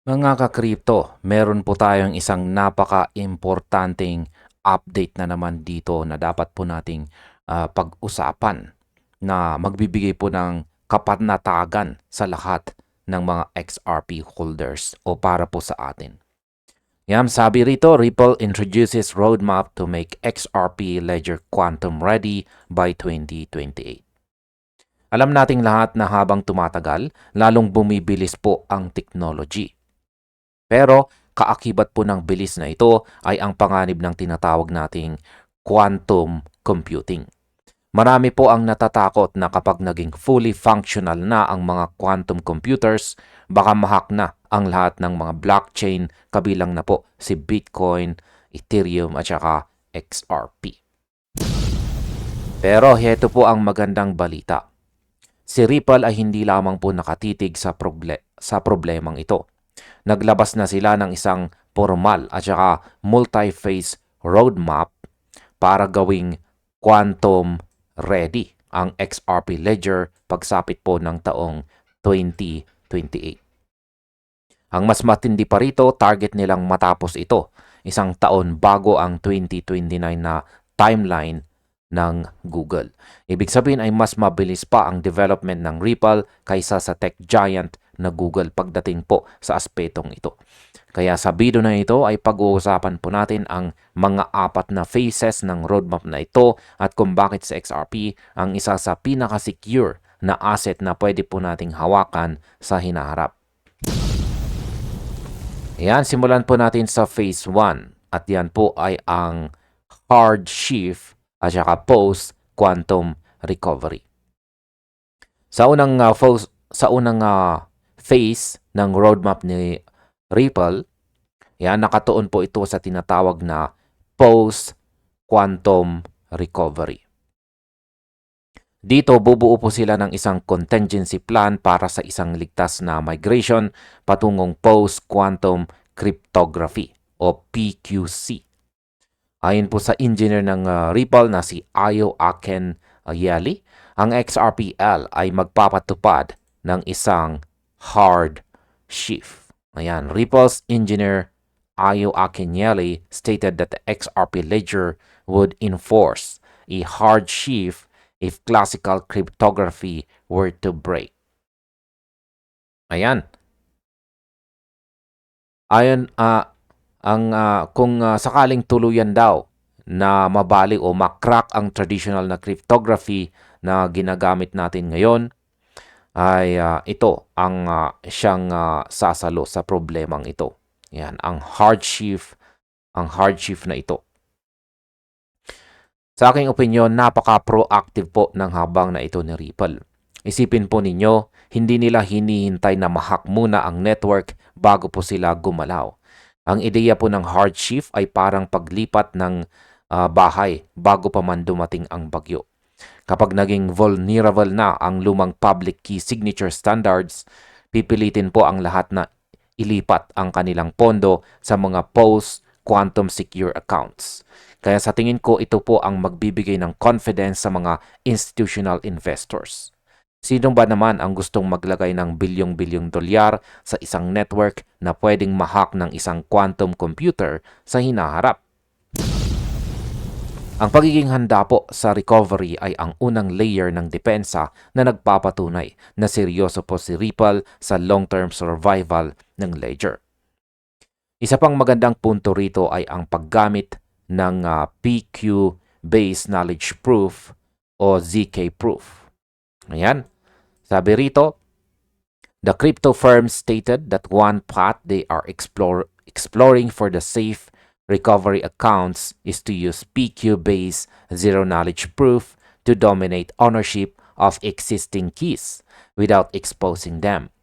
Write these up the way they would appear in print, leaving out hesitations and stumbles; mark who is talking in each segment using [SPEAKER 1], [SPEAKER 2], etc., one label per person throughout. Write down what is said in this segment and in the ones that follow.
[SPEAKER 1] Mga ka-crypto, meron po tayong isang napaka-importanting update na naman dito na dapat po nating pag-usapan na magbibigay po ng kapanatagan sa lahat ng mga XRP holders o para po sa atin. Yan, sabi rito, Ripple introduces roadmap to make XRP ledger quantum ready by 2028. Alam nating lahat na habang tumatagal, lalong bumibilis po ang technology. Pero kaakibat po ng bilis na ito ay ang panganib ng tinatawag nating quantum computing. Marami po ang natatakot na kapag naging fully functional na ang mga quantum computers, baka mahack na ang lahat ng mga blockchain, kabilang na po si Bitcoin, Ethereum at saka XRP. Pero heto po ang magandang balita. Si Ripple ay hindi lamang po nakatitig sa problemang ito. Naglabas na sila ng isang formal at saka multi-phase roadmap para gawing quantum ready ang XRP Ledger pagsapit po ng taong 2028. Ang mas matindi pa rito, target nilang matapos ito isang taon bago ang 2029 na timeline ng Google. Ibig sabihin ay mas mabilis pa ang development ng Ripple kaysa sa tech giant na Google pagdating po sa aspetong ito. Kaya sa video na ito ay pag-uusapan po natin ang mga apat na phases ng roadmap na ito at kung bakit sa XRP ang isa sa pinaka-secure na asset na pwede po nating hawakan sa hinaharap. Yan, simulan po natin sa phase 1 at yan po ay ang hard shift at saka post-quantum recovery. Sa unang phase ng roadmap ni Ripple, yan, nakatuon po ito sa tinatawag na post-quantum recovery. Dito, bubuo po sila ng isang contingency plan para sa isang ligtas na migration patungong post-quantum cryptography o PQC. Ayon po sa engineer ng Ripple na si Ayo Akenyele, ang XRPL ay magpapatupad ng isang hard shift. Ayan, Ripple's engineer Ayo Akenyele stated that the XRP ledger would enforce a hard shift if classical cryptography were to break. Ayan. Kung sakaling tuluyan daw na mabali o makrack ang traditional na cryptography na ginagamit natin ngayon, ay ito ang siyang sasalo sa problemang ito. Yan, ang hard shift na ito. Sa aking opinyon, napaka-proactive po ng habang na ito ni Ripple. Isipin po ninyo, hindi nila hinihintay na mahack muna ang network bago po sila gumalaw. Ang ideya po ng hard shift ay parang paglipat ng bahay bago pa man dumating ang bagyo. Kapag naging vulnerable na ang lumang public key signature standards, pipilitin po ang lahat na ilipat ang kanilang pondo sa mga post-quantum secure accounts. Kaya sa tingin ko, ito po ang magbibigay ng confidence sa mga institutional investors. Sino ba naman ang gustong maglagay ng bilyong-bilyong dolyar sa isang network na pwedeng mahack ng isang quantum computer sa hinaharap? Ang pagiging handa po sa recovery ay ang unang layer ng depensa na nagpapatunay na seryoso po si Ripple sa long-term survival ng ledger. Isa pang magandang punto rito ay ang paggamit ng PQ-based knowledge proof o ZK proof. Ayan. Sabi rito, the crypto firms stated that one path they are exploring for the safe recovery accounts is to use PQ-based zero-knowledge proof to dominate ownership of existing keys without exposing them.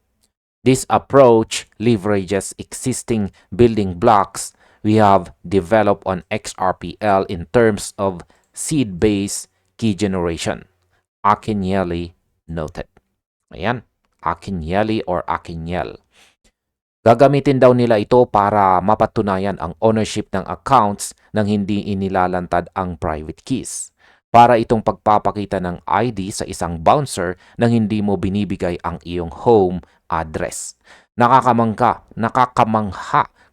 [SPEAKER 1] This approach leverages existing building blocks we have developed on XRPL in terms of seed-based key generation, Akenyele noted. Ayan, Akenyele or Akenyele. Gagamitin daw nila ito para mapatunayan ang ownership ng accounts nang hindi inilalantad ang private keys. Para itong pagpapakita ng ID sa isang bouncer nang hindi mo binibigay ang iyong home address. nakakamangha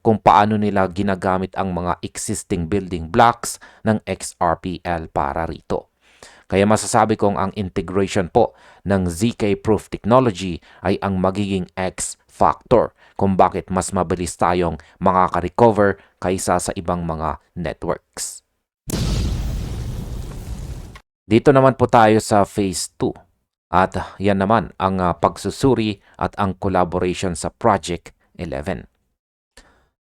[SPEAKER 1] kung paano nila ginagamit ang mga existing building blocks ng XRPL para rito. Kaya masasabi kong ang integration po ng ZK-proof technology ay ang magiging X factor kung bakit mas mabilis tayong makaka-recover kaysa sa ibang mga networks. Dito naman po tayo sa phase 2. At yan naman ang pagsusuri at ang collaboration sa Project 11.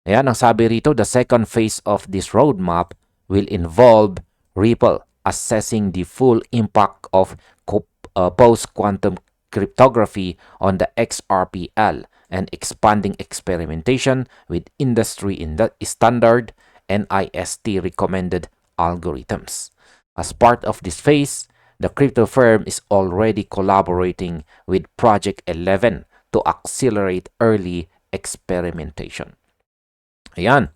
[SPEAKER 1] Ayan, ang sabi rito, the second phase of this roadmap will involve Ripple assessing the full impact of post-quantum cryptography on the XRPL and expanding experimentation with industry standard NIST recommended algorithms. As part of this phase, the crypto firm is already collaborating with Project 11 to accelerate early experimentation. Ayan,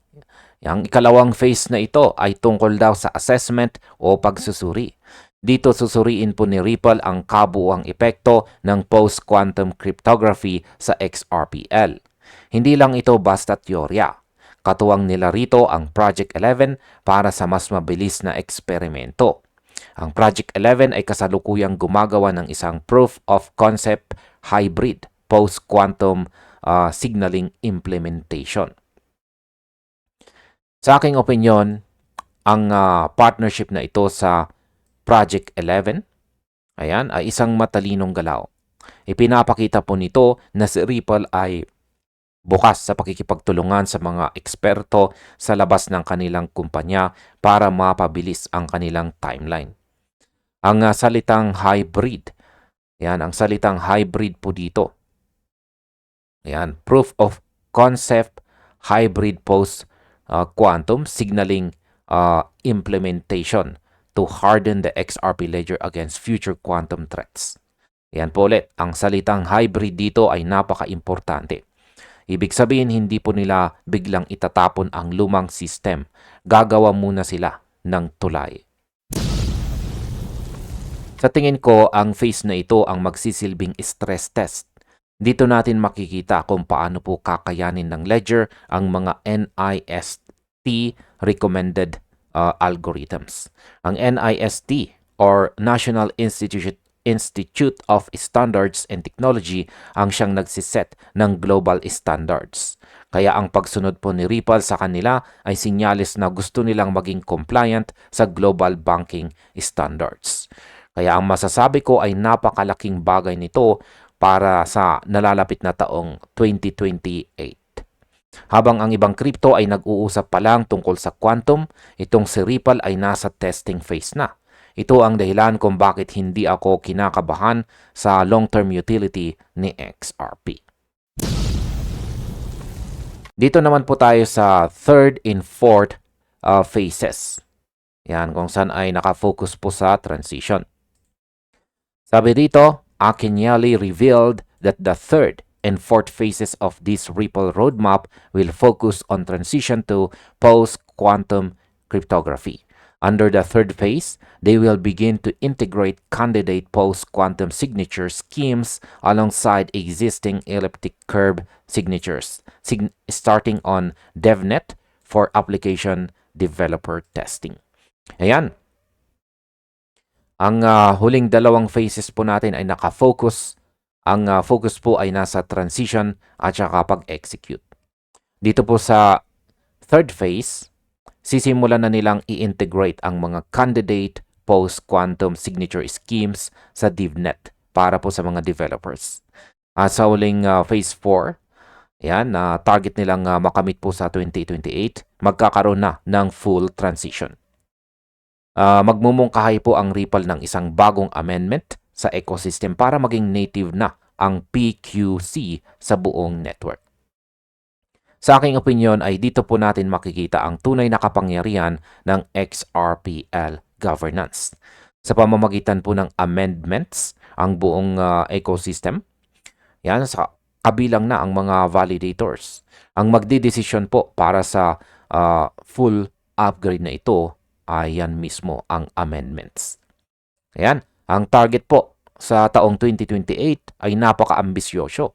[SPEAKER 1] ang ikalawang phase na ito ay tungkol daw sa assessment o pagsusuri. Dito susuriin po ni Ripple ang kabuuang epekto ng post-quantum cryptography sa XRPL. Hindi lang ito basta teorya. Katuwang nila rito ang Project 11 para sa mas mabilis na eksperimento. Ang Project 11 ay kasalukuyang gumagawa ng isang proof of concept hybrid post-quantum signaling implementation. Sa aking opinion, ang partnership na ito sa Project 11 ay isang matalinong galaw. Ipinapakita po nito na si Ripple ay bukas sa pakikipagtulungan sa mga eksperto sa labas ng kanilang kumpanya para mapabilis ang kanilang timeline. Ang salitang hybrid, ang salitang hybrid po dito. Proof of concept hybrid post-quantum signaling implementation to harden the XRP ledger against future quantum threats. Yan po ulit, ang salitang hybrid dito ay napaka-importante. Ibig sabihin, hindi po nila biglang itatapon ang lumang system. Gagawa muna sila ng tulay. Sa tingin ko, ang phase na ito ang magsisilbing stress test. Dito natin makikita kung paano po kakayanin ng ledger ang mga NIST recommended algorithms. Ang NIST or National Institute of Standards and Technology ang siyang nagsiset ng global standards. Kaya ang pagsunod po ni Ripple sa kanila ay sinyalis na gusto nilang maging compliant sa global banking standards. Kaya ang masasabi ko ay napakalaking bagay nito para sa nalalapit na taong 2028. Habang ang ibang crypto ay nag-uusap pa lang tungkol sa quantum, itong si Ripple ay nasa testing phase na. Ito ang dahilan kung bakit hindi ako kinakabahan sa long-term utility ni XRP. Dito naman po tayo sa third and fourth phases. Yan, kung saan ay nakafocus po sa transition. Sabi dito, Akinyele revealed that the third and fourth phases of this Ripple roadmap will focus on transition to post-quantum cryptography. Under the third phase, they will begin to integrate candidate post-quantum signature schemes alongside existing elliptic curve signatures, starting on DevNet for application developer testing. Ayan. Ang huling dalawang phases po natin ay nakafocus. Ang focus po ay nasa transition at saka pag-execute. Dito po sa third phase, sisimulan na nilang i-integrate ang mga candidate post-quantum signature schemes sa DevNet para po sa mga developers. Sa huling phase 4, target nilang makamit po sa 2028, magkakaroon na ng full transition. Magmumungkahi po ang Ripple ng isang bagong amendment sa ecosystem para maging native na ang PQC sa buong network. Sa aking opinion ay dito po natin makikita ang tunay na kapangyarihan ng XRPL governance. Sa pamamagitan po ng amendments, ang buong ecosystem, sa kabilang na ang mga validators. Ang magdidesisyon po para sa full upgrade na ito ay yan mismo ang amendments. Ang target po sa taong 2028 ay napaka-ambisyoso.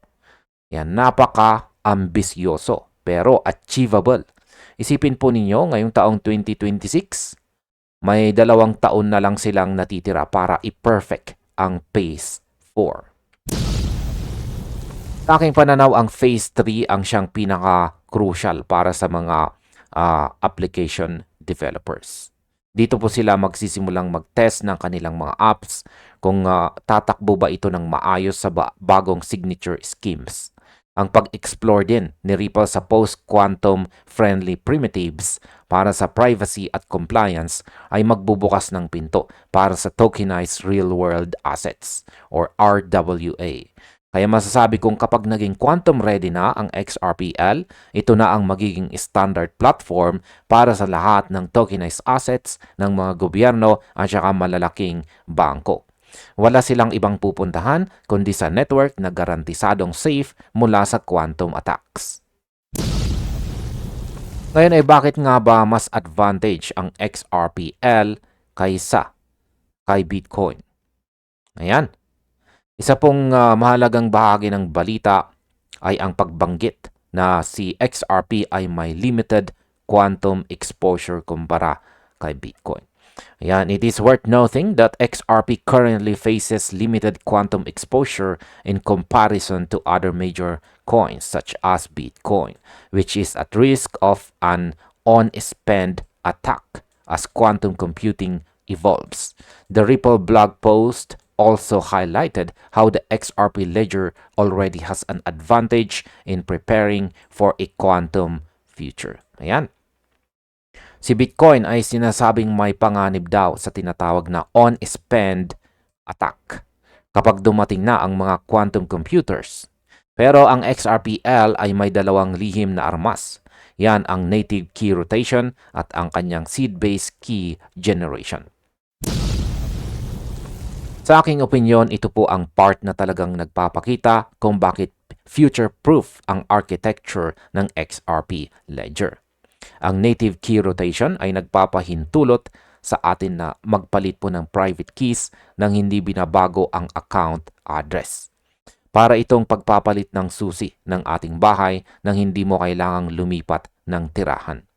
[SPEAKER 1] Yan, napaka-ambisyoso pero achievable. Isipin po ninyo, ngayong taong 2026, may 2 taon na lang silang natitira para i-perfect ang Phase 4. Sa aking pananaw, ang Phase 3 ang siyang pinaka-crucial para sa mga application developers. Dito po sila magsisimulang mag-test ng kanilang mga apps kung tatakbo ba ito ng maayos sa bagong signature schemes. Ang pag-explore din ni Ripple sa post-quantum friendly primitives para sa privacy at compliance ay magbubukas ng pinto para sa tokenized real-world assets or RWA. Kaya masasabi kong kapag naging quantum ready na ang XRPL, ito na ang magiging standard platform para sa lahat ng tokenized assets ng mga gobyerno at saka malalaking bangko. Wala silang ibang pupuntahan kundi sa network na garantisadong safe mula sa quantum attacks. Ngayon ay bakit nga ba mas advantage ang XRPL kaysa kay Bitcoin? Ayan. Isa pong mahalagang bahagi ng balita ay ang pagbanggit na si XRP ay may limited quantum exposure kumpara kay Bitcoin. Ayan, it is worth noting that XRP currently faces limited quantum exposure in comparison to other major coins such as Bitcoin, which is at risk of an on-spend attack as quantum computing evolves. The Ripple blog post also highlighted how the XRP ledger already has an advantage in preparing for a quantum future. Ayan. Si Bitcoin ay sinasabing may panganib daw sa tinatawag na on-spend attack kapag dumating na ang mga quantum computers. Pero ang XRPL ay may 2 lihim na armas. Yan ang native key rotation at ang kanyang seed-based key generation. Sa aking opinyon, ito po ang part na talagang nagpapakita kung bakit future-proof ang architecture ng XRP ledger. Ang native key rotation ay nagpapahintulot sa atin na magpalit po ng private keys nang hindi binabago ang account address. Para itong pagpapalit ng susi ng ating bahay nang hindi mo kailangang lumipat ng tirahan.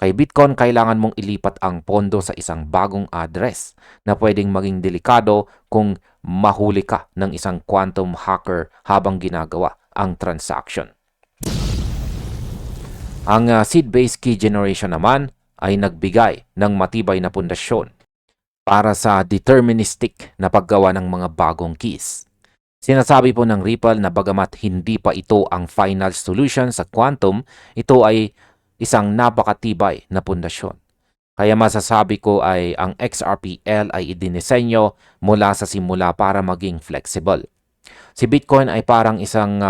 [SPEAKER 1] Kay Bitcoin, kailangan mong ilipat ang pondo sa isang bagong address na pwedeng maging delikado kung mahuli ka ng isang quantum hacker habang ginagawa ang transaction. Ang seed-based key generation naman ay nagbigay ng matibay na pundasyon para sa deterministic na paggawa ng mga bagong keys. Sinasabi po ng Ripple na bagamat hindi pa ito ang final solution sa quantum, ito ay isang napakatibay na pundasyon. Kaya masasabi ko ay ang XRPL ay idinisenyo mula sa simula para maging flexible. Si Bitcoin ay parang isang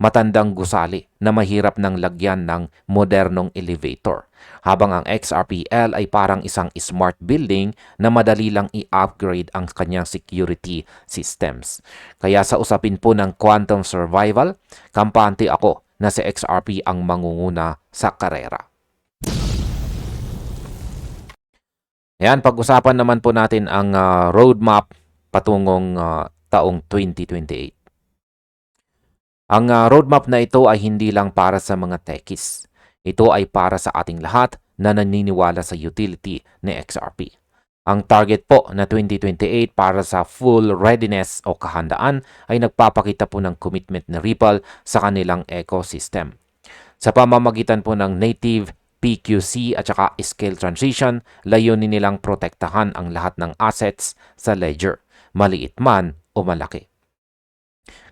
[SPEAKER 1] matandang gusali na mahirap ng lagyan ng modernong elevator, habang ang XRPL ay parang isang smart building na madali lang i-upgrade ang kanyang security systems. Kaya sa usapin po ng quantum survival, kampante ako na si XRP ang mangunguna sa karera. Ayan, pag-usapan naman po natin ang roadmap patungong taong 2028. Ang roadmap na ito ay hindi lang para sa mga techies. Ito ay para sa ating lahat na naniniwala sa utility ni XRP. Ang target po na 2028 para sa full readiness o kahandaan ay nagpapakita po ng commitment ni Ripple sa kanilang ecosystem. Sa pamamagitan po ng native PQC at saka scale transition, layunin nilang protektahan ang lahat ng assets sa ledger, maliit man o malaki.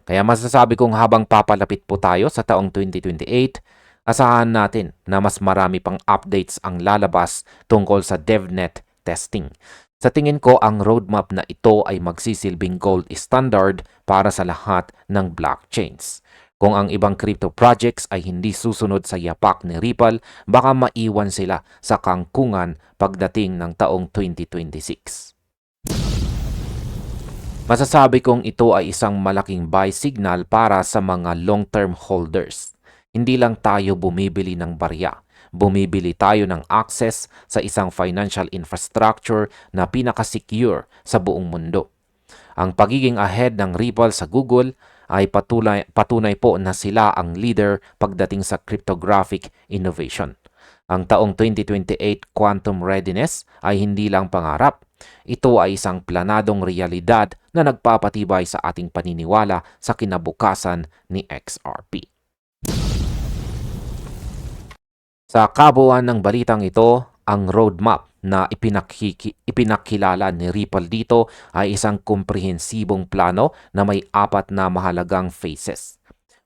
[SPEAKER 1] Kaya masasabi kong habang papalapit po tayo sa taong 2028, asahan natin na mas marami pang updates ang lalabas tungkol sa DevNet testing. Sa tingin ko, ang roadmap na ito ay magsisilbing gold standard para sa lahat ng blockchains. Kung ang ibang crypto projects ay hindi susunod sa yapak ni Ripple, baka maiwan sila sa kangkungan pagdating ng taong 2026. Masasabi kong ito ay isang malaking buy signal para sa mga long-term holders. Hindi lang tayo bumibili ng barya. Bumibili tayo ng access sa isang financial infrastructure na pinaka-secure sa buong mundo. Ang pagiging ahead ng Ripple sa Google ay patunay po na sila ang leader pagdating sa cryptographic innovation. Ang taong 2028 quantum readiness ay hindi lang pangarap. Ito ay isang planadong realidad na nagpapatibay sa ating paniniwala sa kinabukasan ni XRP. Sa kabuuan ng balitang ito, ang roadmap na ipinakilala ni Ripple dito ay isang komprehensibong plano na may 4 na mahalagang phases.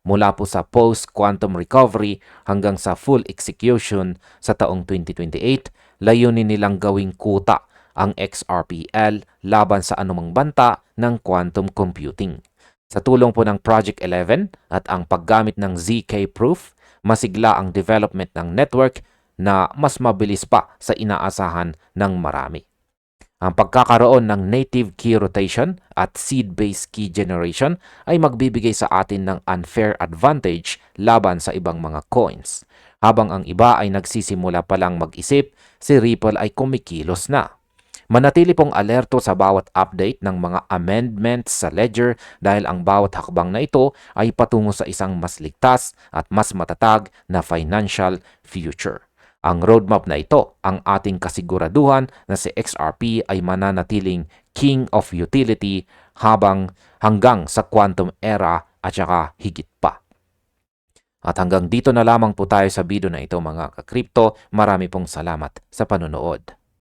[SPEAKER 1] Mula po sa post-quantum recovery hanggang sa full execution sa taong 2028, layunin nilang gawing kuta ang XRPL laban sa anumang banta ng quantum computing. Sa tulong po ng Project 11 at ang paggamit ng ZK Proof, masigla ang development ng network na mas mabilis pa sa inaasahan ng marami. Ang pagkakaroon ng native key rotation at seed-based key generation ay magbibigay sa atin ng unfair advantage laban sa ibang mga coins. Habang ang iba ay nagsisimula pa lang mag-isip, si Ripple ay kumikilos na. Manatili pong alerto sa bawat update ng mga amendments sa ledger dahil ang bawat hakbang na ito ay patungo sa isang mas ligtas at mas matatag na financial future. Ang roadmap na ito ang ating kasiguraduhan na si XRP ay mananatiling king of utility hanggang sa quantum era at saka higit pa. At hanggang dito na lamang po tayo sa video na ito mga ka-crypto. Marami pong salamat sa panonood.